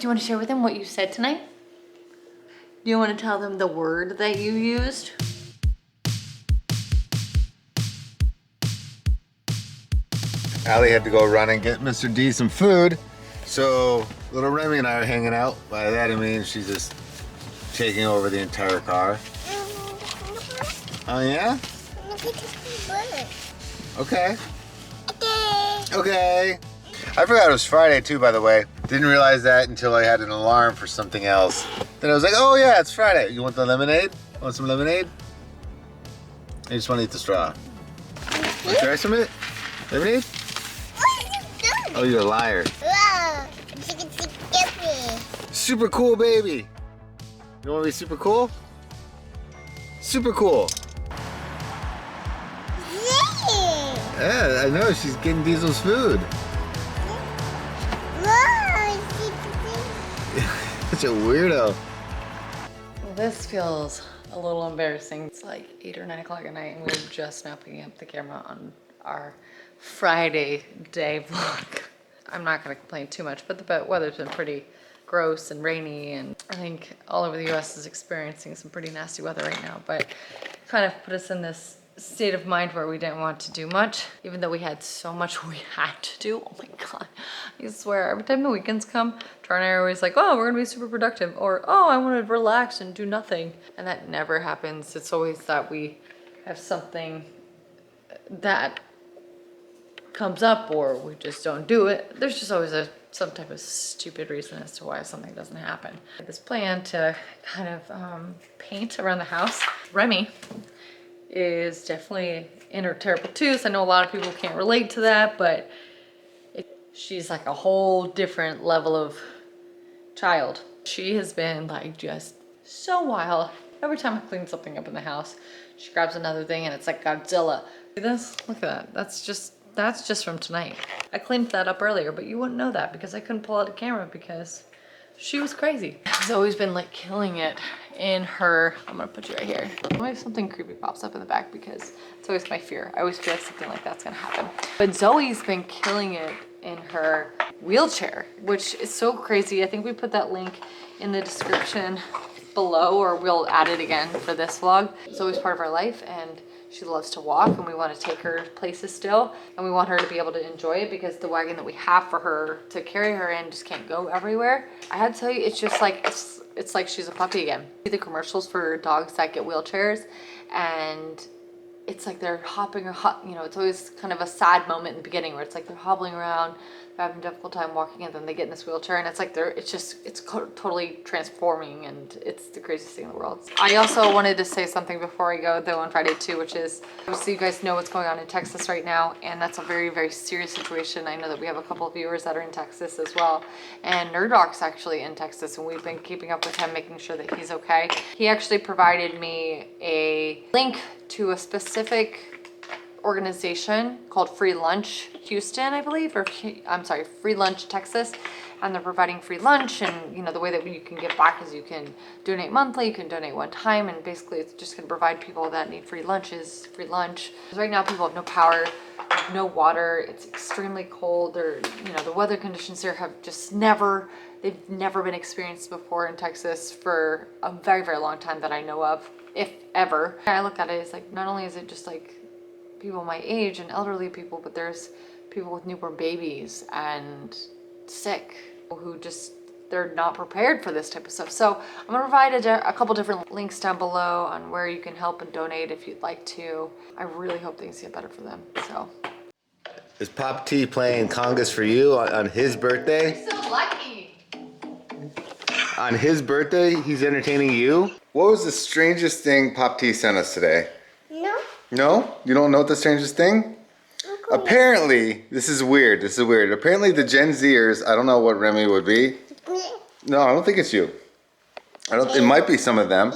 you want to share with them what you said tonight? Do you want to tell them the word that you used? Allie had to go run and get Mr. D some food. So little Remy and I are hanging out. By that I mean she's just taking over the entire car. Oh yeah? Okay. Okay. I forgot it was Friday too, by the way. Didn't realize that until I had an alarm for something else. Then I was like, oh yeah, it's Friday. You want the lemonade? Want some lemonade? I just want to eat the straw. Want to try some of it? Lemonade? Oh, you're a liar. Wow. Super cool baby. You want to be super cool? Super cool. Yeah, I know. She's getting Diesel's food. Such a weirdo. Well, this feels a little embarrassing. It's like 8 or 9 o'clock at night and we're just now picking up the camera on our Friday day vlog. I'm not gonna complain too much, but the weather's been pretty gross and rainy, and I think all over the US is experiencing some pretty nasty weather right now, but kind of put us in this state of mind where we didn't want to do much, even though we had so much we had to do. Oh my God, I swear, every time the weekends come, Tara and I are always like, oh, we're gonna be super productive, or oh, I want to relax and do nothing. And that never happens. It's always that we have something that comes up or we just don't do it. There's just always some type of stupid reason as to why something doesn't happen. I had this plan to kind of paint around the house. Remy is definitely in her terrible twos. I know a lot of people can't relate to that, but she's like a whole different level of child. She has been like just so wild. Every time I clean something up in the house, she grabs another thing and it's like Godzilla. See this? Look at that. That's just from tonight. I cleaned that up earlier, but you wouldn't know that because I couldn't pull out a camera because she was crazy. She's always been like killing it in her, I'm gonna put you right here. Always something creepy pops up in the back because it's always my fear. I always feel like something like that's gonna happen. But Zoe's been killing it in her wheelchair, which is so crazy. I think we put that link in the description below, or we'll add it again for this vlog. Zoe's part of our life and she loves to walk and we want to take her places still, and we want her to be able to enjoy it because the wagon that we have for her to carry her in just can't go everywhere. I had to tell you, it's just like, it's like she's a puppy again. The commercials for dogs that get wheelchairs, and it's like they're hopping or you know, it's always kind of a sad moment in the beginning where it's like they're hobbling around, they're having a difficult time walking, and then they get in this wheelchair and it's like it's totally transforming, and it's the craziest thing in the world. I also wanted to say something before I go though on Friday too, which is obviously you guys know what's going on in Texas right now, and that's a very, very serious situation. I know that we have a couple of viewers that are in Texas as well, and Nerdoc's actually in Texas, and we've been keeping up with him, making sure that he's okay. He actually provided me a link to a specific organization called Free Lunch Houston, I believe, or I'm sorry, Free Lunch Texas, and they're providing free lunch. And you know, the way that you can give back is you can donate monthly, you can donate one time, and basically it's just going to provide people that need free lunches free lunch. Because right now people have no power, no water, it's extremely cold, or you know, the weather conditions here have just they've never been experienced before in Texas for a very, very long time that I know of, if ever. I look at it as like, not only is it just like people my age and elderly people, but there's people with newborn babies and sick who just, they're not prepared for this type of stuff. So I'm gonna provide a couple different links down below on where you can help and donate if you'd like to. I really hope things get better for them. So Is Pop T playing congas for you on his birthday? you're so lucky. On his birthday, he's entertaining you? What was the strangest thing Pop T sent us today? No. No? You don't know what the strangest thing? Okay. Apparently, this is weird. Apparently the Gen Zers, I don't know what Remy would be. No, I don't think it's you. It might be some of them.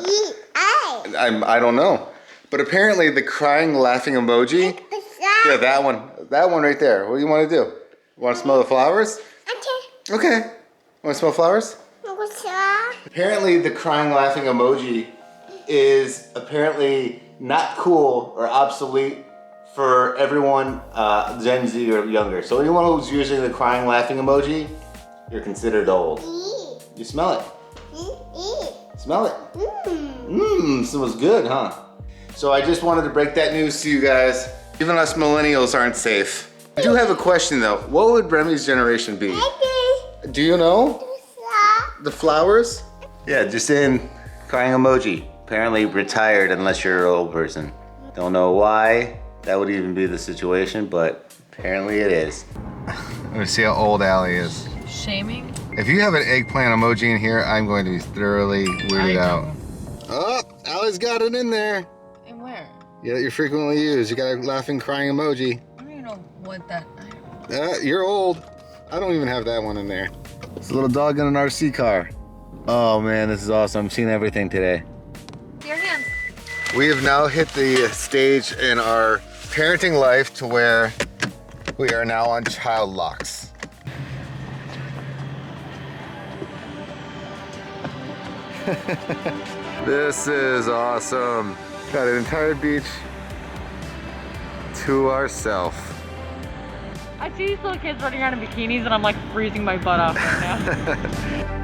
I don't know. But apparently the crying, laughing emoji. Yeah, that one. That one right there. What do you want to do? Want to smell the flowers? Okay. Want to smell flowers? Apparently the crying, laughing emoji is apparently not cool or obsolete for everyone Gen Z or younger. So anyone who's using the crying, laughing emoji, you're considered old. You smell it. Smell it. Mmm, smells good, huh? So I just wanted to break that news to you guys. Even us millennials aren't safe. I do have a question though. What would Remy's generation be? Do you know? The flowers? Yeah, just in crying emoji. Apparently retired unless you're an old person. Don't know why that would even be the situation, but apparently it is. Let me see how old Allie is. Shaming? If you have an eggplant emoji in here, I'm going to be thoroughly weirded out. Oh, Allie's got it in there. And where? Yeah, you frequently use. You got a laughing, crying emoji. I don't even know what that. You're old. I don't even have that one in there. It's a little dog in an RC car. Oh man, this is awesome. I'm seeing everything today. Your hands. We have now hit the stage in our parenting life to where we are now on child locks. This is awesome. Got an entire beach to ourselves. I see these little kids running around in bikinis and I'm like freezing my butt off right now.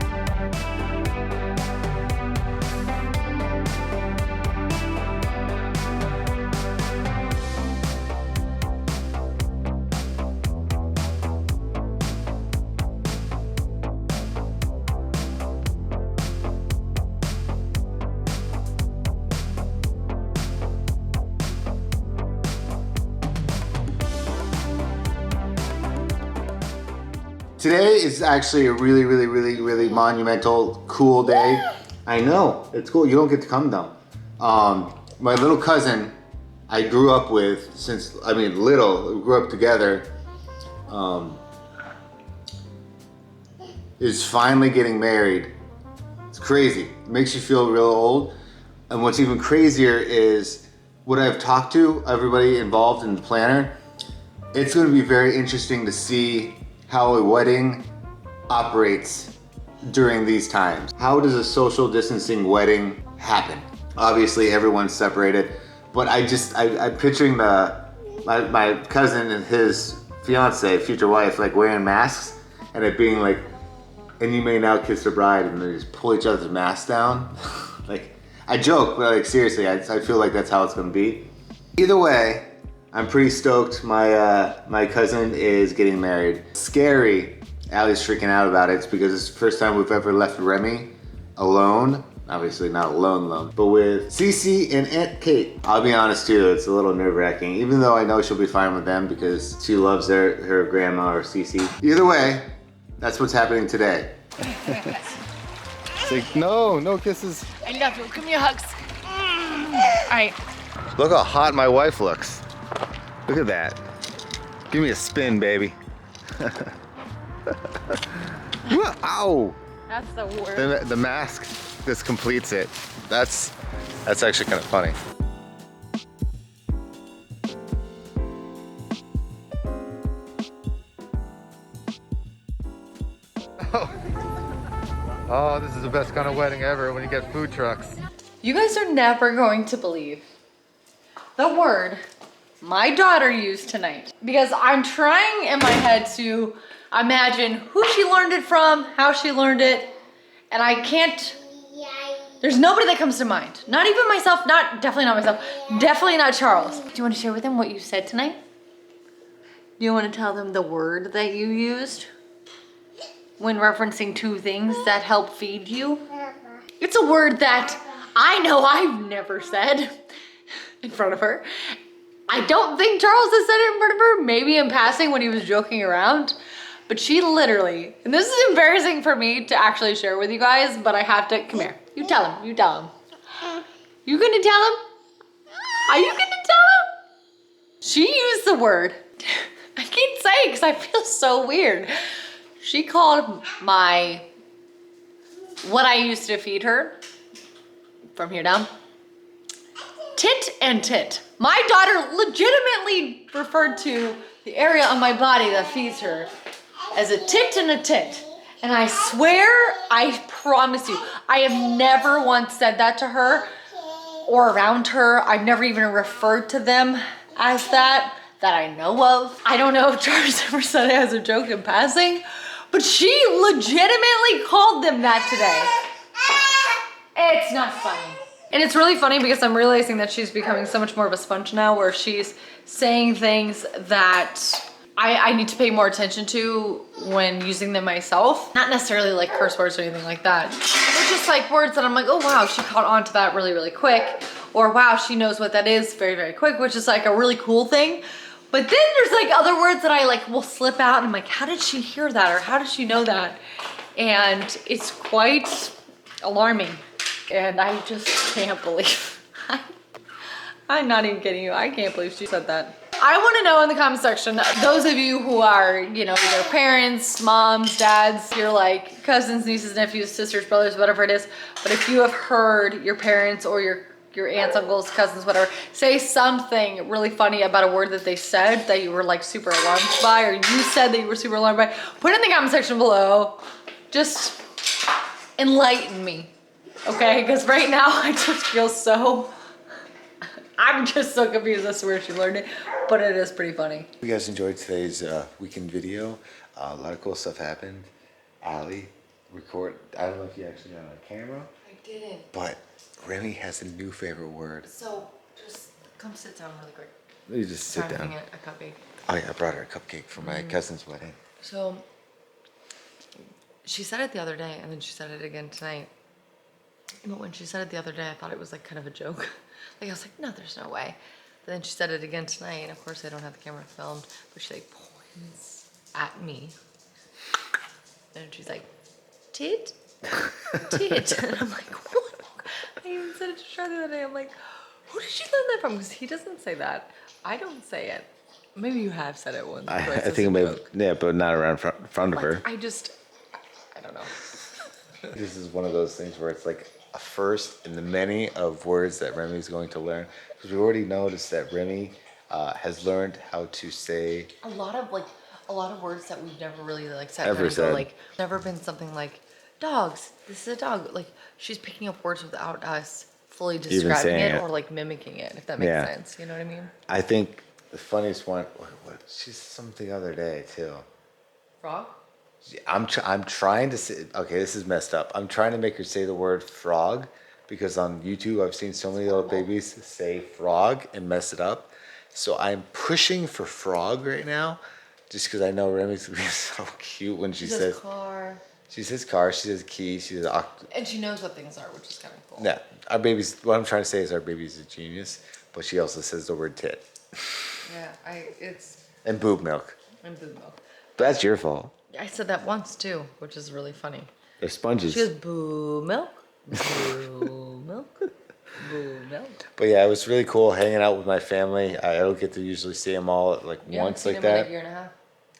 Today is actually a really monumental, cool day. I know, it's cool. You don't get to come though. My little cousin I grew up with since, we grew up together, is finally getting married. It's crazy. It makes you feel real old. And what's even crazier is what I've talked to everybody involved in the planner. It's going to be very interesting to see how a wedding operates during these times. How does a social distancing wedding happen? Obviously everyone's separated, but I'm picturing my cousin and his fiance, future wife, like wearing masks and it being like, and you may now kiss the bride, and they just pull each other's masks down. Like, I joke, but like seriously, I feel like that's how it's gonna be. Either way, I'm pretty stoked. My cousin is getting married. Scary. Allie's freaking out about it. It's because it's the first time we've ever left Remy alone. Obviously not alone, but with Cece and Aunt Kate. I'll be honest too, it's a little nerve-wracking, even though I know she'll be fine with them because she loves her grandma or Cece. Either way, that's what's happening today. It's like, no kisses. I love you. Give me hugs. All right. Look how hot my wife looks. Look at that. Give me a spin, baby. Ow! That's the worst. The mask just completes it. That's actually kind of funny. Oh, this is the best kind of wedding ever when you get food trucks. You guys are never going to believe the word my daughter used tonight. Because I'm trying in my head to imagine who she learned it from, how she learned it, and I can't, there's nobody that comes to mind. Not even myself, definitely not myself, definitely not Charles. Do you want to share with them what you said tonight? Do you want to tell them the word that you used when referencing two things that help feed you? It's a word that I know I've never said in front of her. I don't think Charles has said it in front of her, maybe in passing when he was joking around, but she literally, and this is embarrassing for me to actually share with you guys, but I have to, come here, you tell him. You gonna tell him? Are you gonna tell him? She used the word, I can't say it because I feel so weird. She called what I used to feed her, from here down, tit and tit. My daughter legitimately referred to the area on my body that feeds her as a tit and a tit. And I swear, I promise you, I have never once said that to her or around her. I've never even referred to them as that I know of. I don't know if Charles ever said it as a joke in passing, but But she legitimately called them that today. It's not funny. And it's really funny because I'm realizing that she's becoming so much more of a sponge now, where she's saying things that I need to pay more attention to when using them myself. Not necessarily like curse words or anything like that, but just like words that I'm like, oh wow, she caught on to that really, really quick. Or wow, she knows what that is very, very quick, which is like a really cool thing. But then there's like other words that I like will slip out and I'm like, how did she hear that? Or how did she know that? And it's quite alarming. And I just can't believe, I'm not even kidding you. I can't believe she said that. I want to know in the comment section, those of you who are, you know, either parents, moms, dads, you're like cousins, nieces, nephews, sisters, brothers, whatever it is. But if you have heard your parents or your aunts, uncles, cousins, whatever, say something really funny about a word that they said that you were like super alarmed by, or you said that you were super alarmed by, put it in the comment section below. Just enlighten me, okay? Because right now I just feel so, I'm just so confused as to where she learned it, but it is pretty funny. If you guys enjoyed today's weekend video, a lot of cool stuff happened. Allie record, I don't know if you actually got on camera. I didn't. But Remy has a new favorite word. So just come sit down really quick. You just sit Sorry, down. I'm a cupcake. Oh yeah, I brought her a cupcake for my cousin's wedding. So she said it the other day and then she said it again tonight. But when she said it the other day, I thought it was like kind of a joke. Like I was like, no, there's no way. But then she said it again tonight, and of course I don't have the camera filmed, but she like points at me. And she's like, tit? Tit. And I'm like, what? I even said it to Charlie the other day. I'm like, who did she learn that from? Because he doesn't say that. I don't say it. Maybe you have said it once. I think it may have, yeah, but not around front of her. I don't know. This is one of those things where it's like a first in the many of words that Remy's going to learn. Because we already noticed that Remy has learned how to say a lot of words that we've never really like said. Ever said. Like never been something like dogs. This is a dog. Like she's picking up words without us fully describing it or like mimicking it. If that makes sense, you know what I mean? I think the funniest one. What she said something the other day too. Frog. I'm trying to say. Okay, this is messed up. I'm trying to make her say the word frog because on YouTube I've seen so many little babies say frog and mess it up. So I'm pushing for frog right now, just because I know Remy's gonna be so cute when she says car. She says car. She says key. She says and she knows what things are, which is kind of cool. Yeah, our baby's. What I'm trying to say is our baby's a genius, but she also says the word tit. Yeah, it's. And boob milk. And boob milk. But that's your fault. I said that once too, which is really funny. They're sponges. She goes, boo milk, boo milk, boo milk. But yeah, it was really cool hanging out with my family. I don't get to usually see them all like once like that. In a year and a half.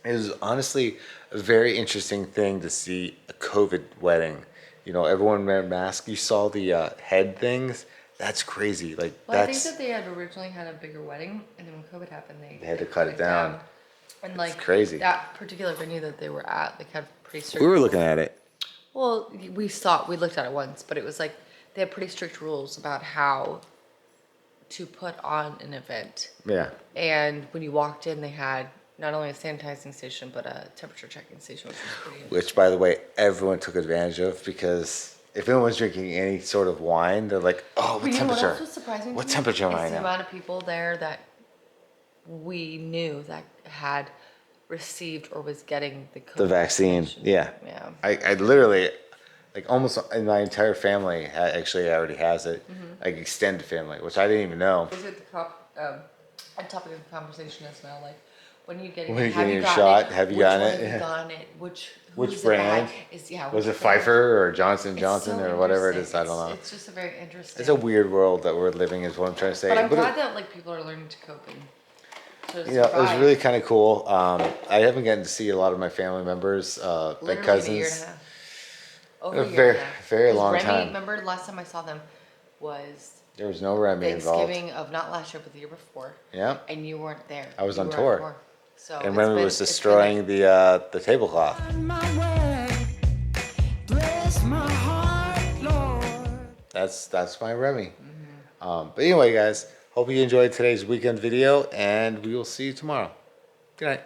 It was honestly a very interesting thing to see a COVID wedding. You know, everyone wearing masks. You saw the head things. That's crazy. Like well, that's. I think that they had originally had a bigger wedding, and then when COVID happened, they had to cut it down. And like crazy. That particular venue that they were at, they had pretty strict. We were looking at it. Well, we looked at it once, but it was like they had pretty strict rules about how to put on an event. Yeah. And when you walked in, they had not only a sanitizing station but a temperature checking station, which was pretty. Which, by the way, everyone took advantage of because if anyone's drinking any sort of wine, they're like, "Oh, what temperature? What else was surprising? What temperature am I now? The now?" amount of people there that we knew that had received or was getting the vaccine. Yeah. Yeah. I literally, like almost in my entire family actually already has it. Like extended family, which I didn't even know. Is it a topic of conversation is now like when you get When you get your shot, have you gotten it? Have you gotten it? Which brand? Was it Pfizer or Johnson so or whatever it is? I don't know. It's just a very interesting. It's a weird world that we're living, is what I'm trying to say. But I'm glad that like people are learning to cope and. You know, it was really kind of cool. I haven't gotten to see a lot of my family members, my cousins. A year and a half. Over a year and a half. Very long Remy, time. Remember last time I saw them was there was no Remy involved. Thanksgiving of not last year but the year before. Yeah. And you weren't there. I was on tour. So and Remy was destroying the tablecloth. That's my Remy. But anyway, guys. Hope you enjoyed today's weekend video, and we will see you tomorrow. Good night.